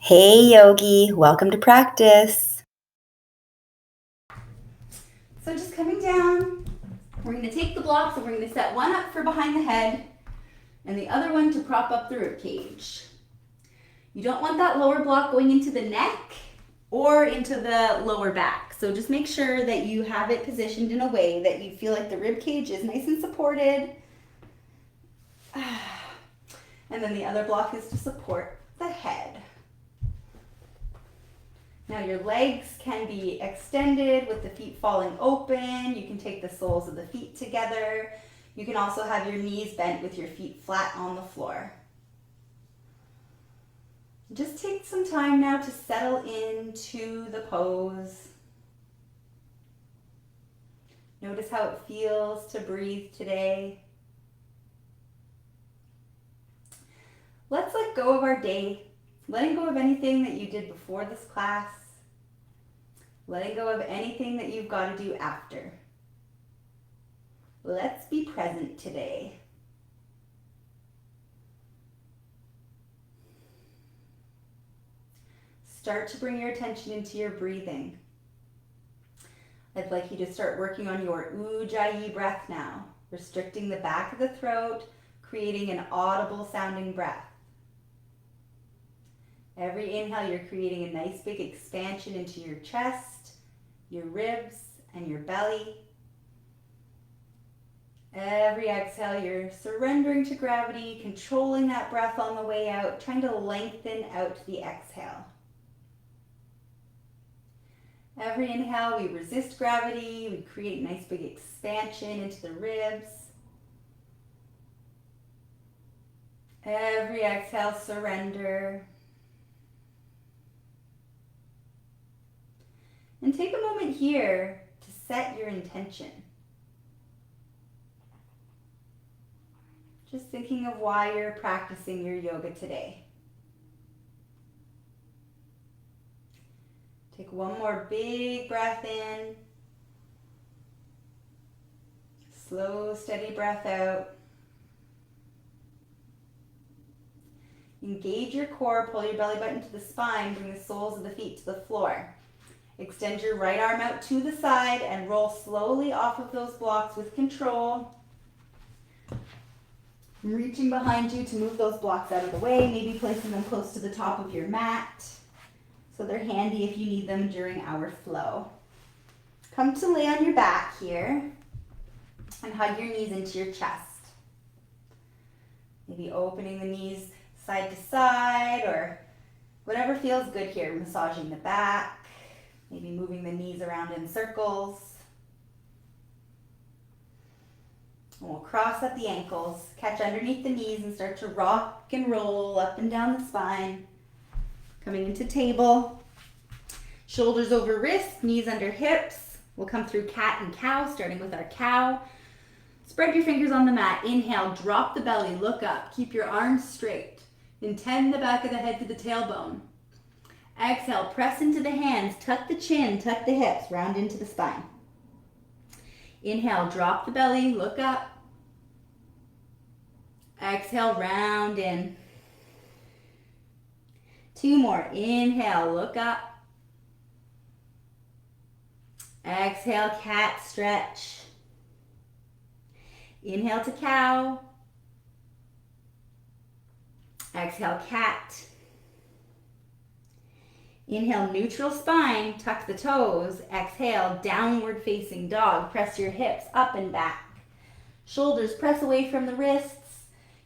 Hey yogi, welcome to practice. So just coming down, we're going to take the blocks and we're going to set one up for behind the head and the other one to prop up the rib cage. You don't want that lower block going into the neck or into the lower back. So just make sure that you have it positioned in a way that you feel like the rib cage is nice and supported. And then the other block is to support the head. Now your legs can be extended with the feet falling open. You can take the soles of the feet together. You can also have your knees bent with your feet flat on the floor. Just take some time now to settle into the pose. Notice how it feels to breathe today. Let's let go of our day, letting go of anything that you did before this class, letting go of anything that you've got to do after. Let's be present today. Start to bring your attention into your breathing. I'd like you to start working on your Ujjayi breath now, restricting the back of the throat, creating an audible sounding breath. Every inhale, you're creating a nice big expansion into your chest, your ribs, and your belly. Every exhale, you're surrendering to gravity, controlling that breath on the way out, trying to lengthen out the exhale. Every inhale, we resist gravity, we create a nice big expansion into the ribs. Every exhale, surrender. And take a moment here to set your intention. Just thinking of why you're practicing your yoga today. Take one more big breath in. Slow, steady breath out. Engage your core, pull your belly button to the spine, bring the soles of the feet to the floor. Extend your right arm out to the side and roll slowly off of those blocks with control. I'm reaching behind you to move those blocks out of the way, maybe placing them close to the top of your mat so they're handy if you need them during our flow. Come to lay on your back here and hug your knees into your chest. Maybe opening the knees side to side or whatever feels good here, massaging the back. Maybe moving the knees around in circles. And we'll cross at the ankles, catch underneath the knees and start to rock and roll up and down the spine. Coming into table. Shoulders over wrists, knees under hips. We'll come through cat and cow, starting with our cow. Spread your fingers on the mat. Inhale, drop the belly, look up. Keep your arms straight. Intend the back of the head to the tailbone. Exhale, press into the hands, tuck the chin, tuck the hips, round into the spine. Inhale, drop the belly, look up. Exhale, round in. Two more. Inhale, look up. Exhale, cat stretch. Inhale to cow. Exhale, cat. Inhale, neutral spine, tuck the toes. Exhale, downward facing dog. Press your hips up and back. Shoulders press away from the wrists.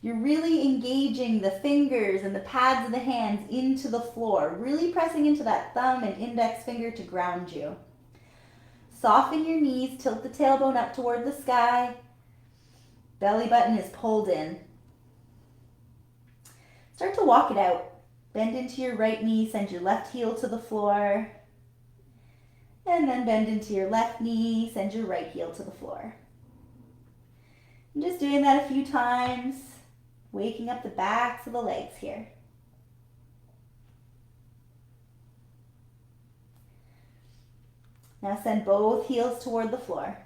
You're really engaging the fingers and the pads of the hands into the floor, really pressing into that thumb and index finger to ground you. Soften your knees, tilt the tailbone up toward the sky. Belly button is pulled in. Start to walk it out. Bend into your right knee, send your left heel to the floor. And then bend into your left knee, send your right heel to the floor. And just doing that a few times, waking up the backs of the legs here. Now send both heels toward the floor.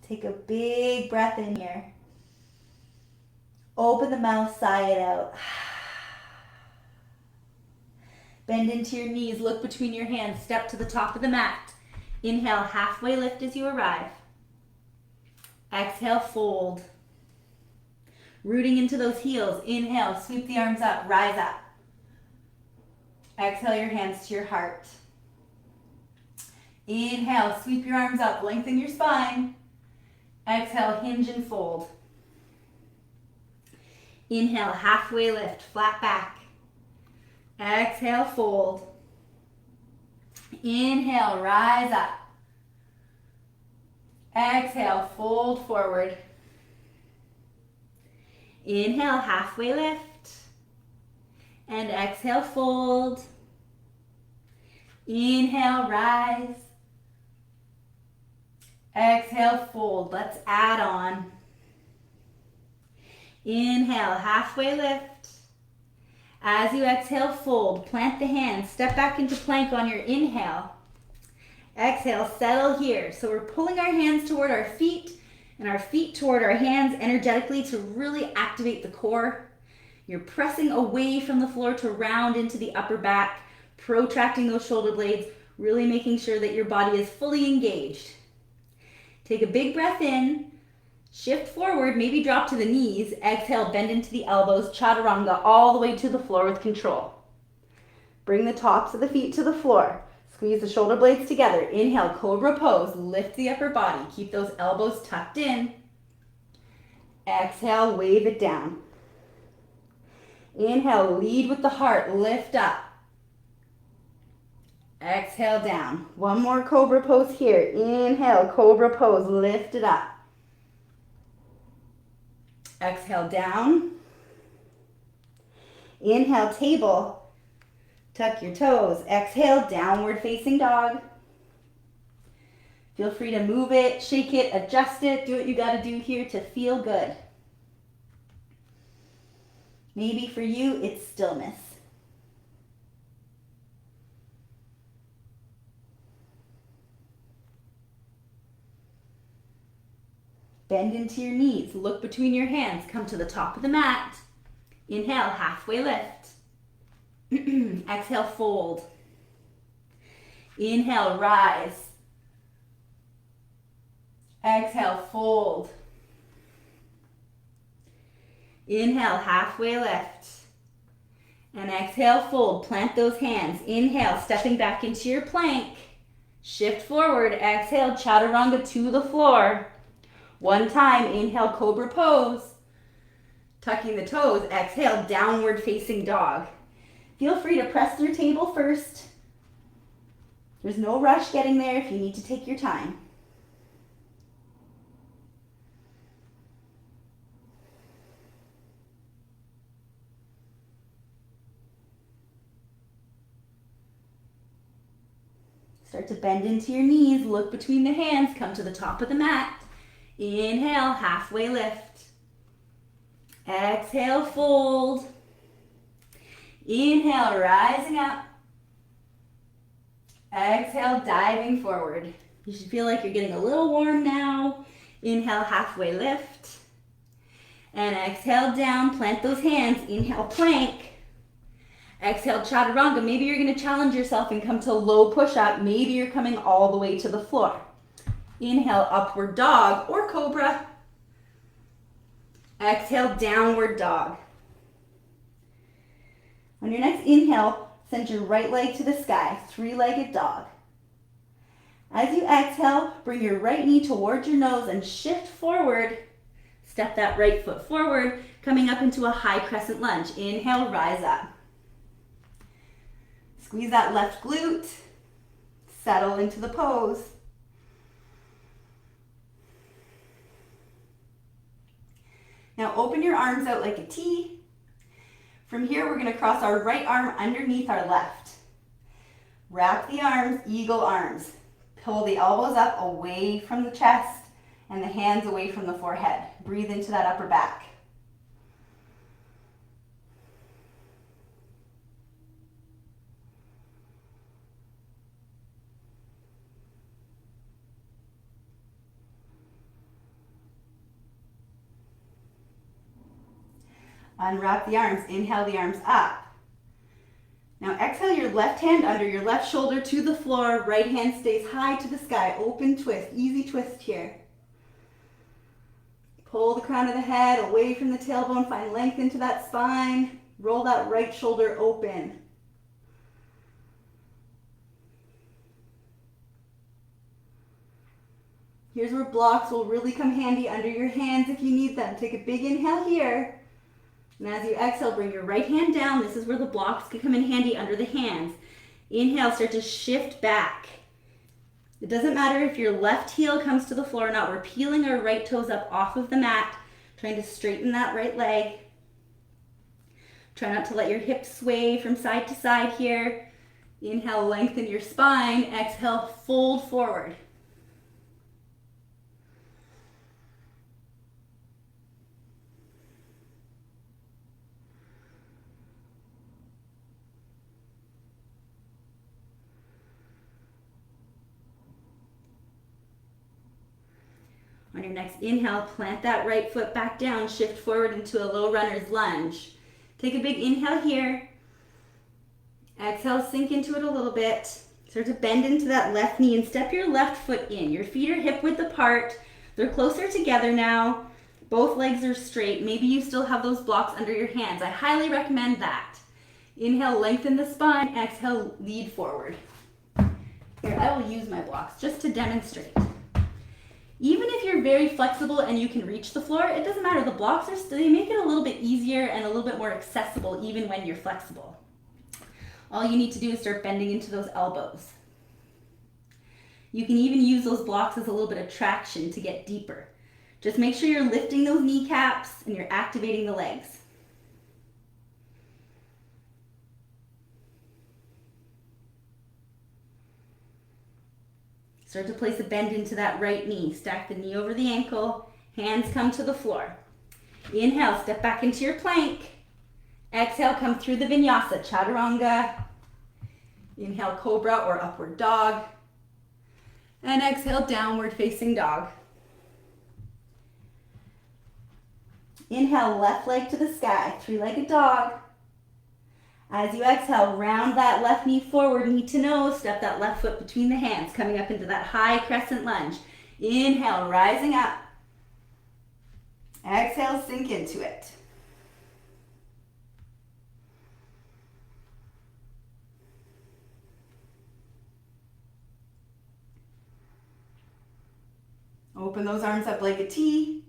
Take a big breath in here. Open the mouth, sigh it out. Bend into your knees, look between your hands, step to the top of the mat. Inhale, halfway lift as you arrive. Exhale, fold. Rooting into those heels. Inhale, sweep the arms up, rise up. Exhale your hands to your heart. Inhale, sweep your arms up, lengthen your spine. Exhale, hinge and fold. Inhale, halfway lift, flat back. Exhale, fold. Inhale, rise up. Exhale, fold forward. Inhale, halfway lift. And exhale, fold. Inhale, rise. Exhale, fold. Let's add on. Inhale, halfway lift. As you exhale, fold. Plant the hands. Step back into plank on your inhale. Exhale, settle here. So we're pulling our hands toward our feet and our feet toward our hands energetically to really activate the core. You're pressing away from the floor to round into the upper back, protracting those shoulder blades, really making sure that your body is fully engaged. Take a big breath in, shift forward, maybe drop to the knees. Exhale, bend into the elbows, chaturanga all the way to the floor with control. Bring the tops of the feet to the floor. Squeeze the shoulder blades together. Inhale, cobra pose. Lift the upper body. Keep those elbows tucked in. Exhale, wave it down. Inhale, lead with the heart. Lift up. Exhale, down. One more cobra pose here. Inhale, cobra pose. Lift it up. Exhale, down. Inhale, table. Tuck your toes. Exhale, downward facing dog. Feel free to move it, shake it, adjust it. Do what you gotta do here to feel good. Maybe for you, it's stillness. Bend into your knees. Look between your hands. Come to the top of the mat. Inhale, halfway lift. Exhale, fold. Inhale, rise. Exhale, fold. Inhale, halfway lift. And exhale, fold. Plant those hands. Inhale, stepping back into your plank. Shift forward. Exhale, chaturanga to the floor. One time, inhale, cobra pose. Tucking the toes. Exhale, downward facing dog. Feel free to press through table first. There's no rush getting there if you need to take your time. Start to bend into your knees, look between the hands, come to the top of the mat. Inhale, halfway lift. Exhale, fold. Inhale, rising up. Exhale, diving forward. You should feel like you're getting a little warm now. Inhale, halfway lift. And exhale, down, plant those hands. Inhale, plank. Exhale, chaturanga. Maybe you're gonna challenge yourself and come to low push-up. Maybe you're coming all the way to the floor. Inhale, upward dog or cobra. Exhale, downward dog. On your next inhale, send your right leg to the sky, three-legged dog. As you exhale, bring your right knee towards your nose and shift forward. Step that right foot forward, coming up into a high crescent lunge. Inhale, rise up. Squeeze that left glute. Settle into the pose. Now open your arms out like a T. From here, we're going to cross our right arm underneath our left. Wrap the arms, eagle arms. Pull the elbows up away from the chest and the hands away from the forehead. Breathe into that upper back. Unwrap the arms. Inhale the arms up. Now exhale your left hand under your left shoulder to the floor. Right hand stays high to the sky. Open twist. Easy twist here. Pull the crown of the head away from the tailbone. Find length into that spine. Roll that right shoulder open. Here's where blocks will really come handy under your hands if you need them. Take a big inhale here. And as you exhale, bring your right hand down. This is where the blocks can come in handy under the hands. Inhale, start to shift back. It doesn't matter if your left heel comes to the floor or not. We're peeling our right toes up off of the mat, trying to straighten that right leg. Try not to let your hips sway from side to side here. Inhale, lengthen your spine. Exhale, fold forward. On your next inhale, plant that right foot back down, shift forward into a low runner's lunge. Take a big inhale here. Exhale, sink into it a little bit. Start to bend into that left knee and step your left foot in. Your feet are hip width apart. They're closer together now. Both legs are straight. Maybe you still have those blocks under your hands. I highly recommend that. Inhale, lengthen the spine. Exhale, lead forward. Here, I will use my blocks just to demonstrate. Even if you're very flexible and you can reach the floor, it doesn't matter. The blocks are still, they make it a little bit easier and a little bit more accessible even when you're flexible. All you need to do is start bending into those elbows. You can even use those blocks as a little bit of traction to get deeper. Just make sure you're lifting those kneecaps and you're activating the legs. Start to place a bend into that right knee. Stack the knee over the ankle. Hands come to the floor. Inhale, step back into your plank. Exhale, come through the vinyasa, chaturanga. Inhale, cobra or upward dog. And exhale, downward facing dog. Inhale, left leg to the sky, three-legged dog. As you exhale, round that left knee forward, knee to nose, step that left foot between the hands, coming up into that high crescent lunge. Inhale, rising up. Exhale, sink into it. Open those arms up like a T.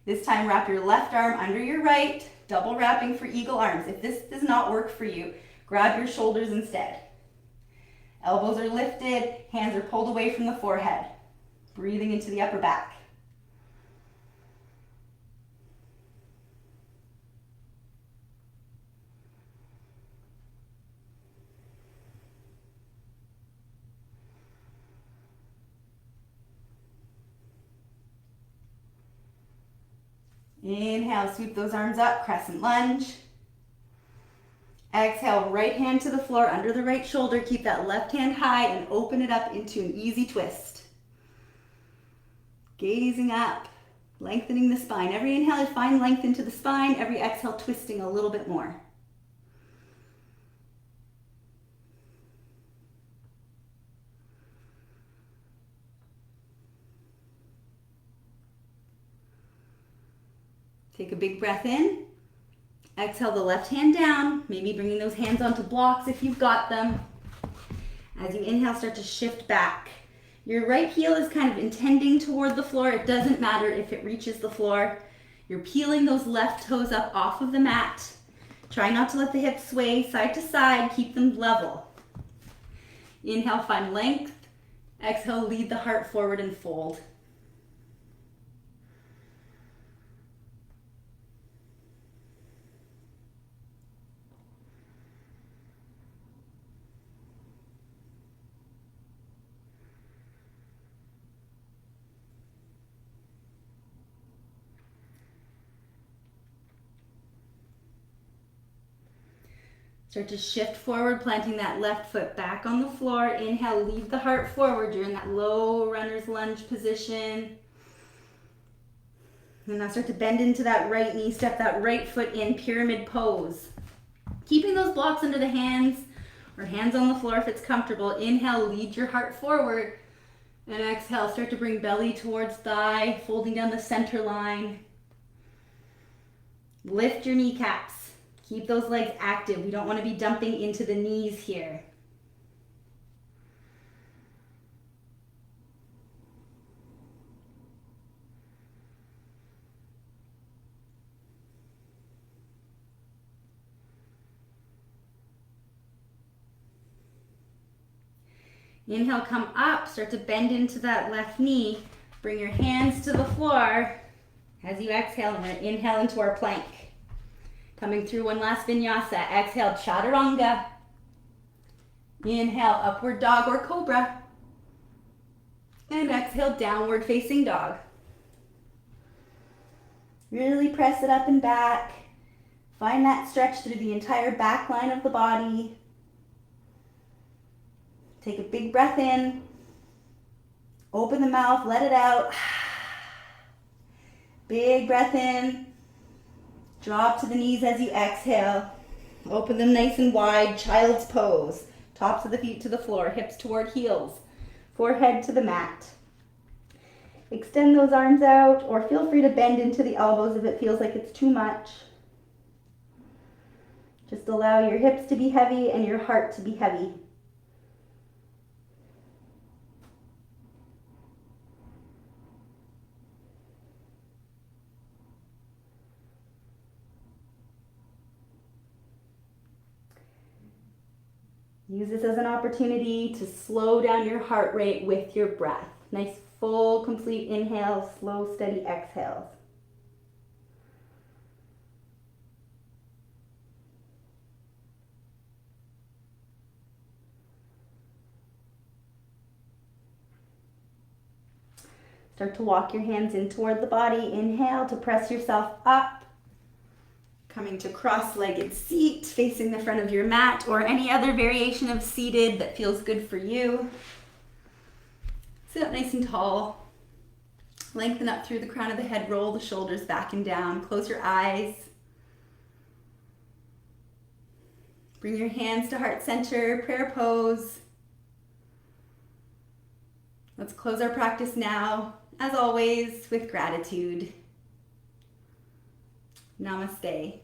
This time wrap your left arm under your right, double wrapping for eagle arms. If this does not work for you, grab your shoulders instead. Elbows are lifted, hands are pulled away from the forehead. Breathing into the upper back. Inhale, sweep those arms up, crescent lunge. Exhale, right hand to the floor under the right shoulder. Keep that left hand high and open it up into an easy twist. Gazing up, lengthening the spine. Every inhale, find length into the spine. Every exhale, twisting a little bit more. Take a big breath in. Exhale the left hand down, maybe bringing those hands onto blocks if you've got them. As you inhale, start to shift back. Your right heel is kind of intending toward the floor. It doesn't matter if it reaches the floor. You're peeling those left toes up off of the mat. Try not to let the hips sway side to side. Keep them level. Inhale, find length. Exhale, lead the heart forward and fold. Start to shift forward, planting that left foot back on the floor. Inhale, lead the heart forward. You're in that low runner's lunge position. And now start to bend into that right knee, step that right foot in, pyramid pose. Keeping those blocks under the hands or hands on the floor if it's comfortable. Inhale, lead your heart forward. And exhale, start to bring belly towards thigh, folding down the center line. Lift your kneecaps. Keep those legs active. We don't want to be dumping into the knees here. Inhale, come up, start to bend into that left knee. Bring your hands to the floor. As you exhale, I'm going to inhale into our plank. Coming through one last vinyasa. Exhale, chaturanga. Inhale, upward dog or cobra. And exhale, downward facing dog. Really press it up and back. Find that stretch through the entire back line of the body. Take a big breath in. Open the mouth, let it out. Big breath in. Drop to the knees as you exhale. Open them nice and wide, child's pose. Tops of the feet to the floor, hips toward heels. Forehead to the mat. Extend those arms out, or feel free to bend into the elbows if it feels like it's too much. Just allow your hips to be heavy and your heart to be heavy. Use this as an opportunity to slow down your heart rate with your breath. Nice, full, complete inhale, slow, steady exhales. Start to walk your hands in toward the body. Inhale to press yourself up. Coming to cross-legged seat, facing the front of your mat, or any other variation of seated that feels good for you. Sit up nice and tall. Lengthen up through the crown of the head, roll the shoulders back and down. Close your eyes. Bring your hands to heart center, prayer pose. Let's close our practice now, as always, with gratitude. Namaste.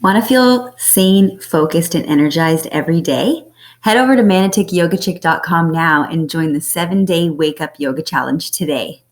Want to feel sane, focused, and energized every day? Head over to maniticyogachick.com now and join the 7-day Wake Up Yoga Challenge today.